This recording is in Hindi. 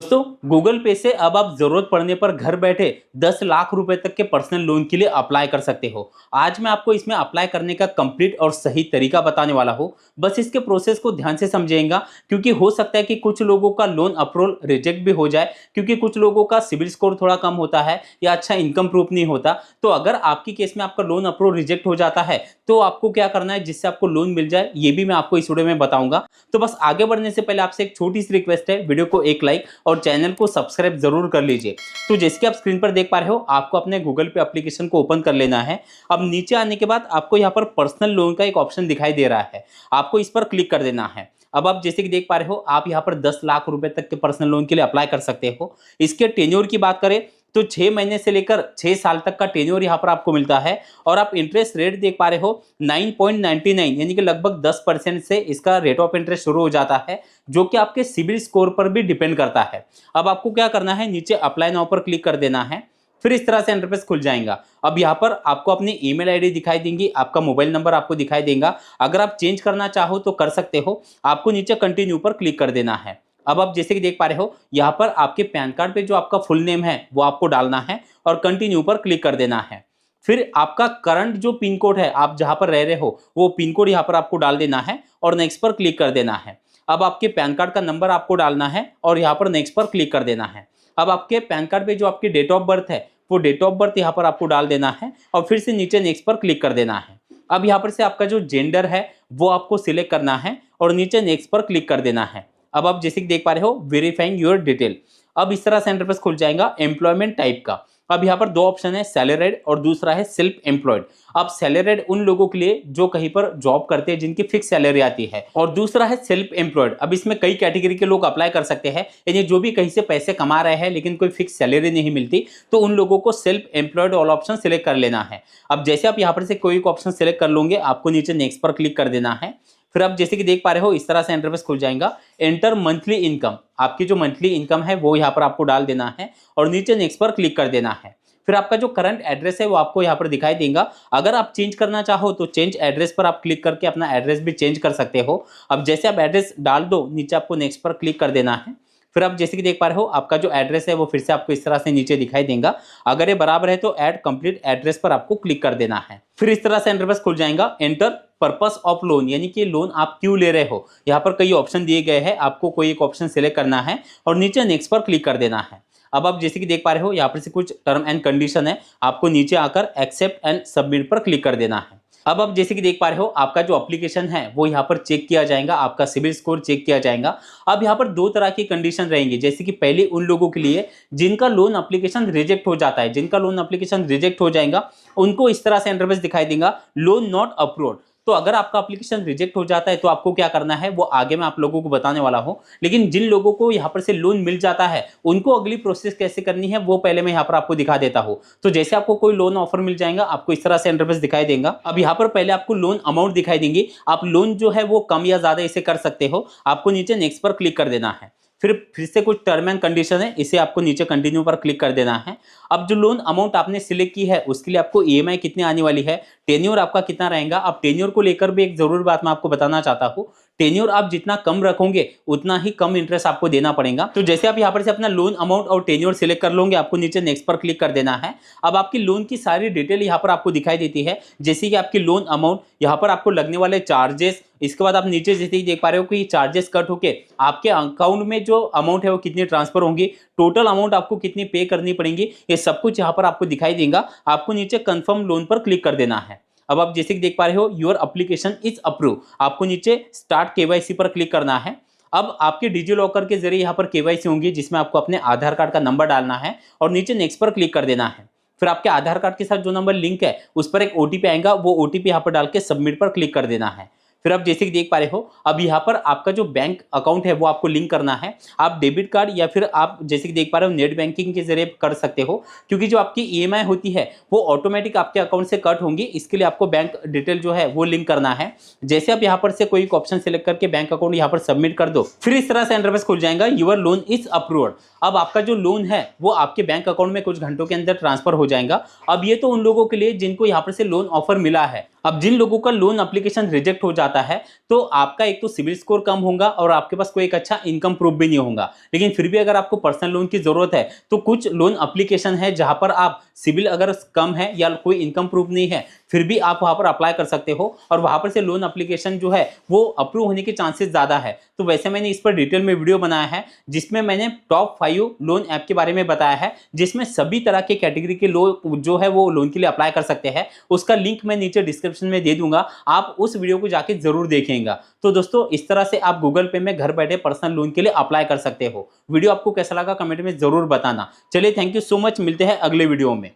दोस्तों गूगल पे से अब आप जरूरत पड़ने पर घर बैठे 10 लाख रुपए तक के पर्सनल लोन के लिए अप्लाई कर सकते हो। आज मैं आपको इसमें अप्लाई करने का कंप्लीट और सही तरीका बताने वाला हूँ। बस इसके प्रोसेस को ध्यान से समझिएगा, क्योंकि हो सकता है कि कुछ लोगों का लोन अप्रूवल रिजेक्ट भी हो जाए, क्योंकि कुछ लोगों का सिविल स्कोर थोड़ा कम होता है या अच्छा इनकम प्रूफ नहीं होता। तो अगर आपकी केस में आपका लोन अप्रूवल रिजेक्ट हो जाता है तो आपको क्या करना है जिससे आपको लोन मिल जाए, ये भी मैं आपको इस वीडियो में बताऊंगा। तो बस आगे बढ़ने से पहले आपसे एक छोटी सी रिक्वेस्ट है, वीडियो को एक लाइक और चैनल को सब्सक्राइब जरूर कर लीजिए। तो जैसे कि आप स्क्रीन पर देख पा रहे हो, आपको अपने गूगल पे एप्लीकेशन को ओपन कर लेना है। अब नीचे आने के बाद आपको यहाँ पर पर्सनल लोन का एक ऑप्शन दिखाई दे रहा है, आपको इस पर क्लिक कर देना है। अब आप जैसे कि देख पा रहे हो, आप यहाँ पर 10 लाख रुपए तक के पर्सनल लोन के लिए अप्लाई कर सकते हो। इसके टेन्योर की बात करें तो 6 महीने से लेकर 6 साल तक का टेन्योर यहाँ पर आपको मिलता है। और आप इंटरेस्ट रेट देख पा रहे हो 9.99, यानी कि लगभग 10% से इसका रेट ऑफ इंटरेस्ट शुरू हो जाता है, जो कि आपके सिबिल स्कोर पर भी डिपेंड करता है। अब आपको क्या करना है, नीचे अप्लाई नाउ पर क्लिक कर देना है। फिर इस तरह से इंटरफेस खुल जाएगा। अब यहाँ पर आपको अपनी ईमेल आईडी दिखाई देंगी, आपका मोबाइल नंबर आपको दिखाई देगा। अगर आप चेंज करना चाहो तो कर सकते हो, आपको नीचे कंटिन्यू पर क्लिक कर देना है। अब आप जैसे कि देख पा रहे हो, यहाँ पर आपके पैन कार्ड पे जो आपका फुल नेम है वो आपको डालना है और कंटिन्यू पर क्लिक कर देना है। फिर आपका करंट जो पिन कोड है, आप जहां पर रह रहे हो वो पिन कोड यहाँ पर आपको डाल देना है और नेक्स्ट पर क्लिक कर देना है। अब आपके पैन कार्ड का नंबर आपको डालना है और यहाँ पर नेक्स्ट पर क्लिक कर देना है। अब आपके पैन कार्ड पे जो आपकी डेट ऑफ बर्थ है वो डेट ऑफ बर्थ यहाँ पर आपको डाल देना है और फिर से नीचे नेक्स्ट पर क्लिक कर देना है। अब यहाँ पर से आपका जो जेंडर है वो आपको सिलेक्ट करना है और नीचे नेक्स्ट पर क्लिक कर देना है। अब आप जैसे कि देख पा रहे हो, वेरीफाइंग योर डिटेल। अब इस तरह से इंटरफेस खुल जाएगा एम्प्लॉयमेंट टाइप का। अब यहाँ पर दो ऑप्शन है, सैलरीड और दूसरा है सेल्फ एम्प्लॉयड। अब सैलरीड उन लोगों के लिए जो कहीं पर जॉब करते हैं, जिनकी फिक्स सैलरी आती है, और दूसरा है सेल्फ एम्प्लॉयड। अब इसमें कई कैटेगरी के लोग अप्लाई कर सकते हैं, यानी जो भी कहीं से पैसे कमा रहे हैं लेकिन कोई फिक्स सैलरी नहीं मिलती, तो उन लोगों को सेल्फ एम्प्लॉयड वाला ऑप्शन सिलेक्ट कर लेना है। अब जैसे आप यहाँ पर से कोई ऑप्शन सिलेक्ट कर लोगे, आपको नीचे नेक्स्ट पर क्लिक कर देना है। फिर आप जैसे कि देख पा रहे हो, इस तरह से इंटरफेस खुल जाएगा। एंटर मंथली इनकम, आपकी जो मंथली इनकम है वो यहाँ पर आपको डाल देना है और नीचे नेक्स्ट पर क्लिक कर देना है। फिर आपका जो करंट एड्रेस है वो आपको यहाँ पर दिखाई देगा। अगर आप चेंज करना चाहो तो चेंज एड्रेस पर आप क्लिक करके अपना एड्रेस भी चेंज कर सकते हो। अब जैसे आप एड्रेस डाल दो, नीचे आपको नेक्स्ट पर क्लिक कर देना है। फिर आप जैसे कि देख पा रहे हो, आपका जो एड्रेस है वो फिर से आपको इस तरह से नीचे दिखाई देगा। अगर ये बराबर है तो ऐड कंप्लीट एड्रेस पर आपको क्लिक कर देना है। फिर इस तरह से इंटरफेस खुल जाएगा। एंटर पर्पस ऑफ लोन, यानी कि लोन आप क्यों ले रहे हो। यहाँ पर कई ऑप्शन दिए गए हैं, आपको कोई एक ऑप्शन सिलेक्ट करना है और नीचे नेक्स्ट पर क्लिक कर देना है। अब आप जैसे कि देख पा रहे हो, यहाँ पर से कुछ टर्म एंड कंडीशन है, आपको नीचे आकर एक्सेप्ट एंड सबमिट पर क्लिक कर देना है। अब आप जैसे कि देख पा रहे हो, आपका जो एप्लीकेशन है वो यहाँ पर चेक किया जाएगा, आपका सिविल स्कोर चेक किया जाएगा। अब यहाँ पर दो तरह की कंडीशन रहेंगी, जैसे कि पहले उन लोगों के लिए जिनका लोन एप्लीकेशन रिजेक्ट हो जाता है, जिनका लोन एप्लीकेशन रिजेक्ट हो जाएगा उनको इस तरह से इंटरफेस दिखाई देगा, लोन नॉट अप्रूव्ड। तो अगर आपका एप्लीकेशन रिजेक्ट हो जाता है तो आपको क्या करना है वो आगे मैं आप लोगों को बताने वाला हूं। लेकिन जिन लोगों को यहाँ पर से लोन मिल जाता है उनको अगली प्रोसेस कैसे करनी है वो पहले मैं यहाँ पर आपको दिखा देता हूँ। तो जैसे आपको कोई लोन ऑफर मिल जाएगा, आपको इस तरह से इंटरफेस दिखाई देगा। अब यहाँ पर पहले आपको लोन अमाउंट दिखाई देंगी, आप लोन जो है वो कम या ज्यादा इसे कर सकते हो। आपको नीचे नेक्स्ट पर क्लिक कर देना है। फिर से कुछ टर्म एंड कंडीशन है, इसे आपको नीचे कंटिन्यू पर क्लिक कर देना है। अब जो लोन अमाउंट आपने सिलेक्ट की है उसके लिए आपको ईएमआई कितनी आने वाली है, टेन्योर आपका कितना रहेगा। अब टेन्योर को लेकर भी एक जरूर बात मैं आपको बताना चाहता हूँ, टेन्योर आप जितना कम रखोगे उतना ही कम इंटरेस्ट आपको देना पड़ेगा। तो जैसे आप यहाँ पर से अपना लोन अमाउंट और टेन्योर सिलेक्ट कर लोगे, आपको नीचे नेक्स्ट पर क्लिक कर देना है। अब आपकी लोन की सारी डिटेल यहाँ पर आपको दिखाई देती है, जैसे कि आपकी लोन अमाउंट, यहाँ पर आपको लगने वाले चार्जेस। इसके बाद आप नीचे जैसे ही देख पा रहे हो कि चार्जेस कट होके आपके अकाउंट में जो अमाउंट है वो कितनी ट्रांसफर होंगी, टोटल अमाउंट आपको कितनी पे करनी पड़ेगी, ये सब कुछ यहाँ पर आपको दिखाई देगा। आपको नीचे कंफर्म लोन पर क्लिक कर देना है। अब आप जैसे कि देख पा रहे हो, योर एप्लीकेशन इज अप्रूव, आपको नीचे स्टार्ट केवाईसी पर क्लिक करना है। अब आपके डिजी लॉकर के जरिए यहाँ पर केवाईसी होंगी, जिसमें आपको अपने आधार कार्ड का नंबर डालना है और नीचे नेक्स्ट पर क्लिक कर देना है। फिर आपके आधार कार्ड के साथ जो नंबर लिंक है उस पर एक ओटीपी आएगा, वो ओटीपी यहाँ पर डाल के सबमिट पर क्लिक कर देना है। फिर आप जैसे कि देख पा रहे हो, अब यहाँ पर आपका जो बैंक अकाउंट है वो आपको लिंक करना है। आप डेबिट कार्ड या फिर आप जैसे कि देख पा रहे हो नेट बैंकिंग के जरिए कर सकते हो, क्योंकि जो आपकी ईएमआई होती है वो ऑटोमेटिक आपके अकाउंट से कट होंगी। इसके लिए आपको बैंक डिटेल जो है वो लिंक करना है। जैसे आप यहाँ पर से कोई ऑप्शन सिलेक्ट करके बैंक अकाउंट यहाँ पर सबमिट कर दो, फिर इस तरह से इंटरफेस खुल जाएगा, यूर लोन इज अप्रूव्ड। अब आपका जो लोन है वो आपके बैंक अकाउंट में कुछ घंटों के अंदर ट्रांसफर हो जाएगा। अब ये तो उन लोगों के लिए जिनको यहाँ पर से लोन ऑफर मिला है। अब जिन लोगों का लोन एप्लीकेशन रिजेक्ट हो जाता है तो आपका एक तो सिविल स्कोर कम होगा और आपके पास कोई एक अच्छा इनकम प्रूफ भी नहीं होगा। लेकिन फिर भी अगर आपको पर्सनल लोन की जरूरत है तो कुछ लोन एप्लीकेशन है जहां पर आप सिविल अगर कम है या कोई इनकम प्रूफ नहीं है फिर भी आप वहां पर अप्लाई कर सकते हो और वहां पर से लोन एप्लीकेशन जो है वो अप्रूव होने के चांसेस ज्यादा है। तो वैसे मैंने इस पर डिटेल में वीडियो बनाया है जिसमें मैंने टॉप 5 लोन ऐप के बारे में बताया है जिसमें सभी तरह के कैटेगरी के लोग जो है वो लोन के लिए अप्लाई कर सकते हैं। उसका लिंक मैं नीचे डिस्क्रिप्शन में दे दूंगा, आप उस वीडियो को जाके जरूर देखेंगे। तो दोस्तों इस तरह से आप गूगल पे में घर बैठे पर्सनल लोन के लिए अप्लाई कर सकते हो। वीडियो आपको कैसा लगा कमेंट में जरूर बताना। चलिए थैंक यू सो मच, मिलते हैं अगले वीडियो में।